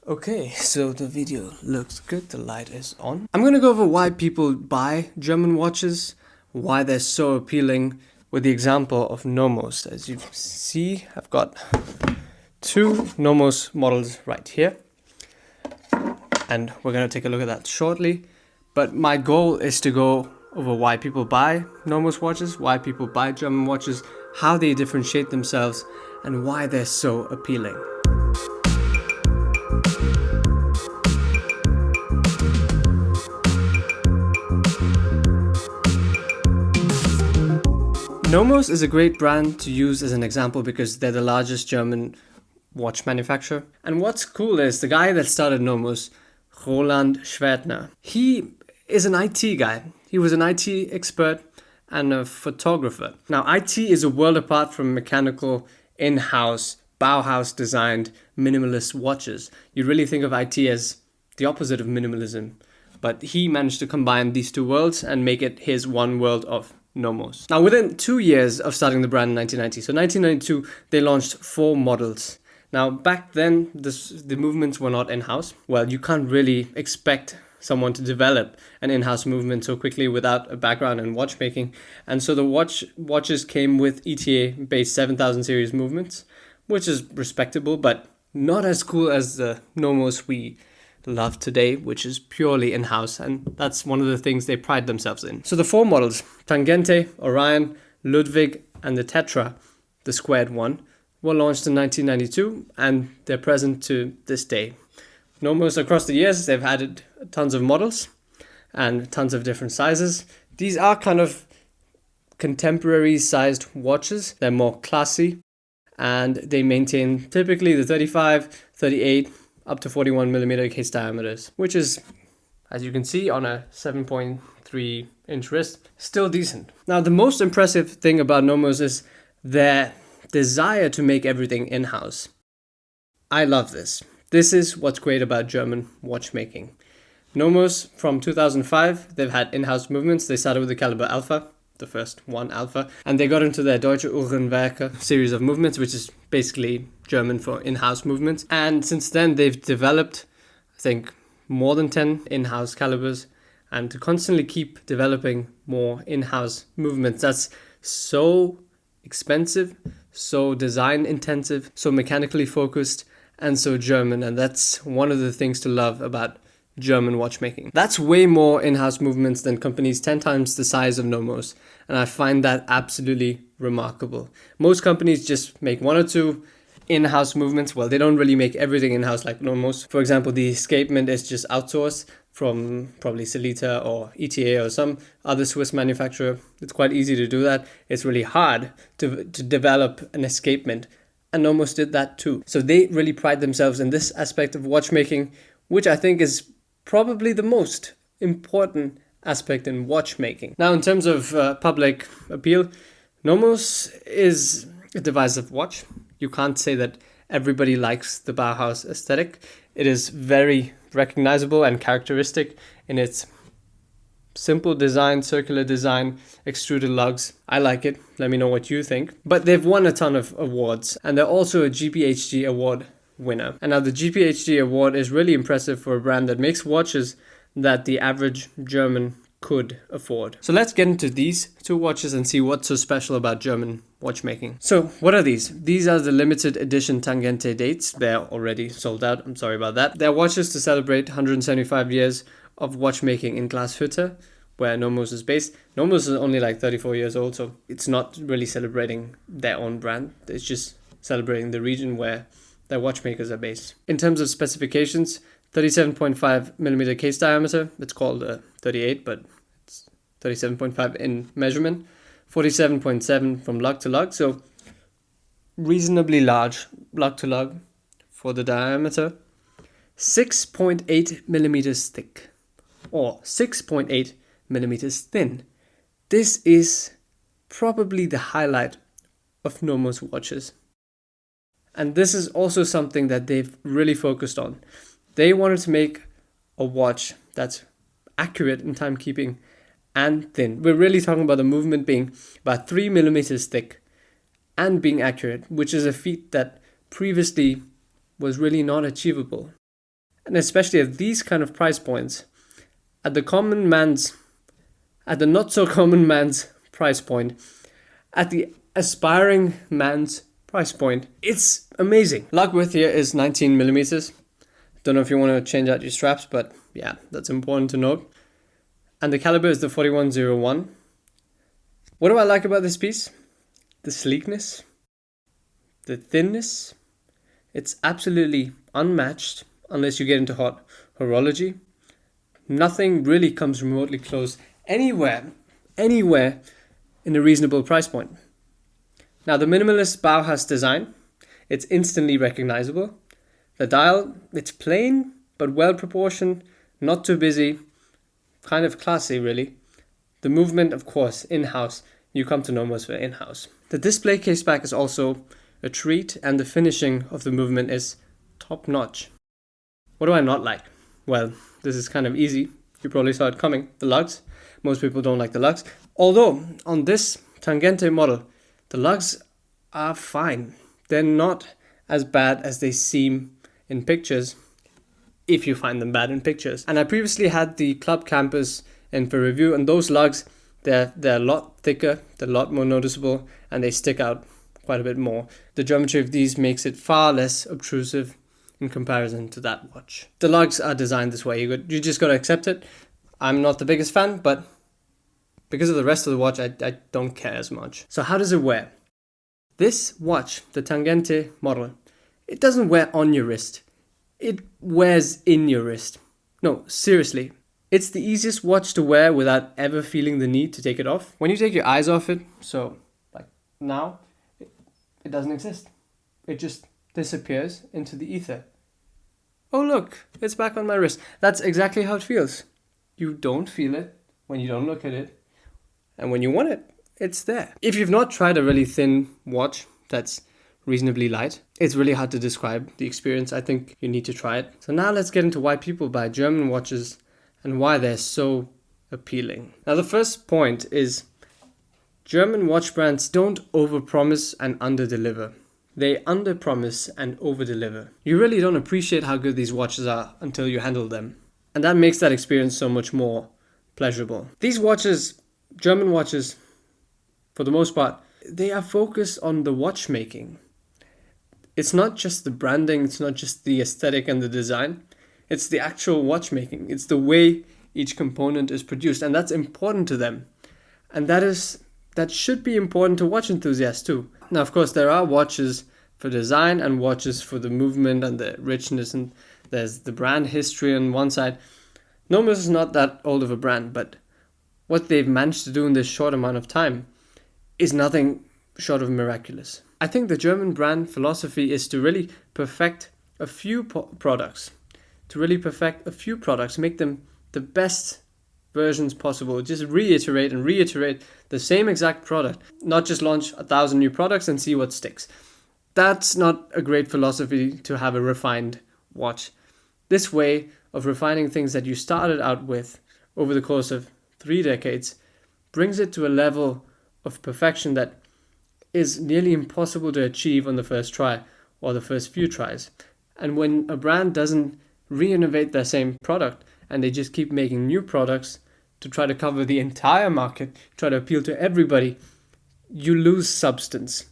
Okay, so the video looks good, the light is on. I'm gonna go over why people buy German watches, why they're so appealing, with the example of Nomos. As you see, I've got two Nomos models right here, and we're gonna take a look at that shortly. But my goal is to go over why people buy Nomos watches, why people buy German watches, how they differentiate themselves, and why they're so appealing. Nomos is a great brand to use as an example because they're the largest German watch manufacturer. And what's cool is the guy that started Nomos, Roland Schwertner, he is an IT guy. He was an IT expert and a photographer. Now, IT is a world apart from mechanical, in-house, Bauhaus designed, minimalist watches. You really think of IT as the opposite of minimalism. But he managed to combine these two worlds and make it his one world of Nomos. Now, within 2 years of starting the brand in 1990, so 1992, they launched 4 models. Now, back then, the movements were not in-house. Well, you can't really expect someone to develop an in-house movement so quickly without a background in watchmaking. And so the watches came with ETA-based 7000 series movements, which is respectable, but not as cool as the Nomos we love today, which is purely in-house, and that's one of the things they pride themselves in. So the 4 models, Tangente, Orion, Ludwig, and the Tetra, the squared one, were launched in 1992, and they're present to this day. Nomos across the years, they've added tons of models and tons of different sizes. These are kind of contemporary sized watches. They're more classy, and they maintain typically the 35, 38, up to 41 millimeter case diameters, which is, as you can see, on a 7.3 inch wrist, still decent. Now, the most impressive thing about Nomos is their desire to make everything in-house. I love this. This is what's great about German watchmaking. Nomos, from 2005, they've had in-house movements. They started with the Caliber Alpha, the first one Alpha, and they got into their Deutsche Uhrenwerke series of movements, which is basically German for in-house movements. And since then, they've developed, I think, more than 10 in-house calibers, and to constantly keep developing more in-house movements, that's so expensive, so design intensive, so mechanically focused, and so German. And that's one of the things to love about German watchmaking. That's way more in-house movements than companies 10 times the size of Nomos, and I find that absolutely remarkable. Most companies just make 1 or 2 in-house movements. Well, they don't really make everything in-house like Nomos. For example, the escapement is just outsourced from probably Celita or ETA or some other Swiss manufacturer. It's quite easy to do that. It's really hard to develop an escapement, and Nomos did that too. So they really pride themselves in this aspect of watchmaking, which I think is probably the most important aspect in watchmaking. Now, in terms of public appeal, Nomos is a divisive watch. You can't say that everybody likes the Bauhaus aesthetic. It is very recognizable and characteristic in its simple design, circular design, extruded lugs. I like it. Let me know what you think. But they've won a ton of awards, and they're also a GPHG award winner. And now the GPHG award is really impressive for a brand that makes watches that the average German could afford. So let's get into these 2 watches and see what's so special about German watchmaking. So what are these? These are the limited edition Tangente Dates. They're already sold out. I'm sorry about that. They're watches to celebrate 175 years of watchmaking in Glashütte, where Nomos is based. Nomos is only like 34 years old, so it's not really celebrating their own brand. It's just celebrating the region where their watchmakers are based. In terms of specifications, 37.5 millimeter case diameter. It's called 38, but it's 37.5 in measurement. 47.7 from lug to lug, so reasonably large lug to lug for the diameter. 6.8 millimeters thick, or 6.8 millimeters thin. This is probably the highlight of Nomos watches. And this is also something that they've really focused on. They wanted to make a watch that's accurate in timekeeping and thin. We're really talking about the movement being about 3 millimeters thick and being accurate, which is a feat that previously was really not achievable. And especially at these kind of price points, at the not so common man's price point, at the aspiring man's price point, it's amazing. Lug width here is 19 millimeters. Don't know if you want to change out your straps, but yeah, that's important to note. And the caliber is the 4101. What do I like about this piece? The sleekness, the thinness. It's absolutely unmatched unless you get into horology. Nothing really comes remotely close anywhere in a reasonable price point. Now, the minimalist Bauhaus design, it's instantly recognizable. The dial, it's plain but well proportioned, not too busy, kind of classy really. The movement, of course, in-house. You come to Nomos for in-house. The display case back is also a treat, and the finishing of the movement is top-notch. What do I not like? Well, this is kind of easy. You probably saw it coming. The lugs. Most people don't like the lugs. Although, on this Tangente model, the lugs are fine. They're not as bad as they seem in pictures, if you find them bad in pictures. And I previously had the Club Campers in for review, and those lugs, they're a lot thicker, they're a lot more noticeable, and they stick out quite a bit more. The geometry of these makes it far less obtrusive in comparison to that watch. The lugs are designed this way. You just got to accept it. I'm not the biggest fan, but because of the rest of the watch, I don't care as much. So how does it wear? This watch, the Tangente model, it doesn't wear on your wrist. It wears in your wrist. No, seriously. It's the easiest watch to wear without ever feeling the need to take it off. When you take your eyes off it, so like now, it doesn't exist. It just disappears into the ether. Oh look, it's back on my wrist. That's exactly how it feels. You don't feel it when you don't look at it. And when you want it, it's there. If you've not tried a really thin watch that's reasonably light, it's really hard to describe the experience. I think you need to try it. So now let's get into why people buy German watches and why they're so appealing. Now the first point is German watch brands don't overpromise and underdeliver. They underpromise and overdeliver. You really don't appreciate how good these watches are until you handle them. And that makes that experience so much more pleasurable. These watches, German watches, for the most part, they are focused on the watchmaking. It's not just the branding, it's not just the aesthetic and the design. It's the actual watchmaking. It's the way each component is produced, and that's important to them. And that should be important to watch enthusiasts too. Now, of course, there are watches for design and watches for the movement and the richness, and there's the brand history on one side. Nomos is not that old of a brand, but what they've managed to do in this short amount of time is nothing short of miraculous. I think the German brand philosophy is to really perfect a few products. Make them the best versions possible. Just reiterate the same exact product. Not just launch 1,000 new products and see what sticks. That's not a great philosophy to have a refined watch. This way of refining things that you started out with over the course of 3 decades brings it to a level of perfection that is nearly impossible to achieve on the first try or the first few tries. And when a brand doesn't re-innovate their same product and they just keep making new products to try to cover the entire market, try to appeal to everybody, you lose substance.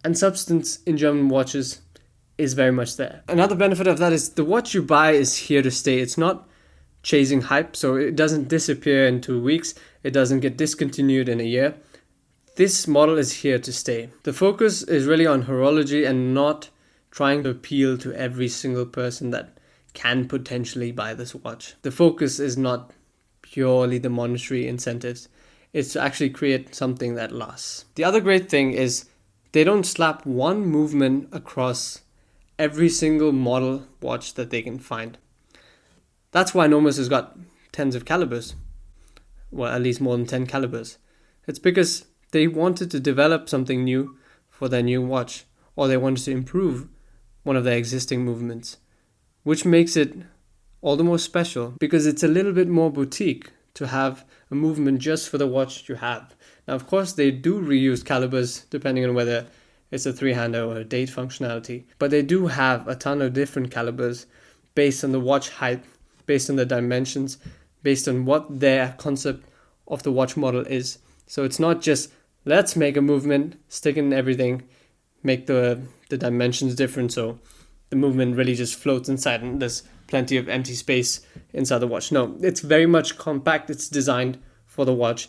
And substance in German watches is very much there. Another benefit of that is the watch you buy is here to stay. It's not chasing hype, so it doesn't disappear in 2 weeks. It doesn't get discontinued in a year. This model is here to stay. The focus is really on horology and not trying to appeal to every single person that can potentially buy this watch. The focus is not purely the monetary incentives. It's to actually create something that lasts. The other great thing is they don't slap one movement across every single model watch that they can find. That's why Nomos has got tens of calibers. Well, at least more than 10 calibers. It's because they wanted to develop something new for their new watch, or they wanted to improve one of their existing movements, which makes it all the more special because it's a little bit more boutique to have a movement just for the watch you have. Now, of course, they do reuse calibers depending on whether it's a three-hander or a date functionality, but they do have a ton of different calibers based on the watch height, based on the dimensions, based on what their concept of the watch model is. So it's not just let's make a movement, stick in everything, make the dimensions different so the movement really just floats inside and there's plenty of empty space inside the watch. No, it's very much compact. It's designed for the watch.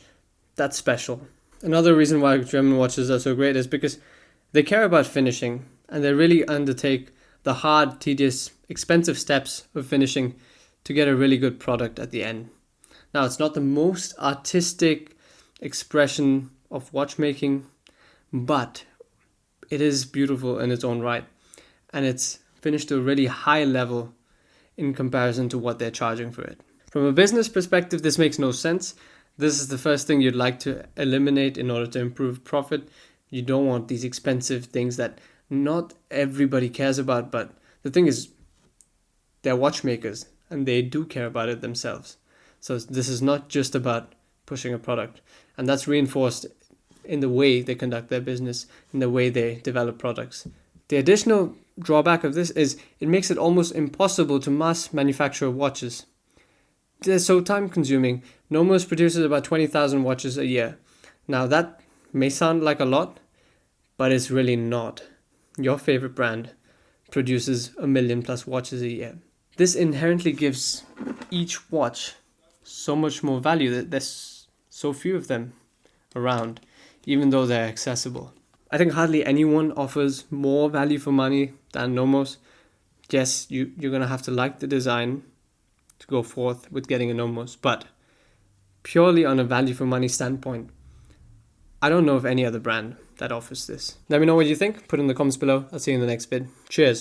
That's special. Another reason why German watches are so great is because they care about finishing and they really undertake the hard, tedious, expensive steps of finishing to get a really good product at the end. Now, it's not the most artistic expression of watchmaking, but it is beautiful in its own right. And it's finished to a really high level in comparison to what they're charging for it. From a business perspective, this makes no sense. This is the first thing you'd like to eliminate in order to improve profit. You don't want these expensive things that not everybody cares about, but the thing is, they're watchmakers and they do care about it themselves. So this is not just about pushing a product, and that's reinforced in the way they conduct their business, in the way they develop products. The additional drawback of this is it makes it almost impossible to mass manufacture watches. They're so time consuming. Nomos produces about 20,000 watches a year. Now that may sound like a lot, but it's really not. Your favorite brand produces 1 million plus watches a year. This inherently gives each watch so much more value that there's so few of them around, even though they're accessible. I think hardly anyone offers more value for money than Nomos. Yes, you're going to have to like the design to go forth with getting a Nomos, but purely on a value for money standpoint, I don't know of any other brand that offers this. Let me know what you think. Put in the comments below. I'll see you in the next vid. Cheers.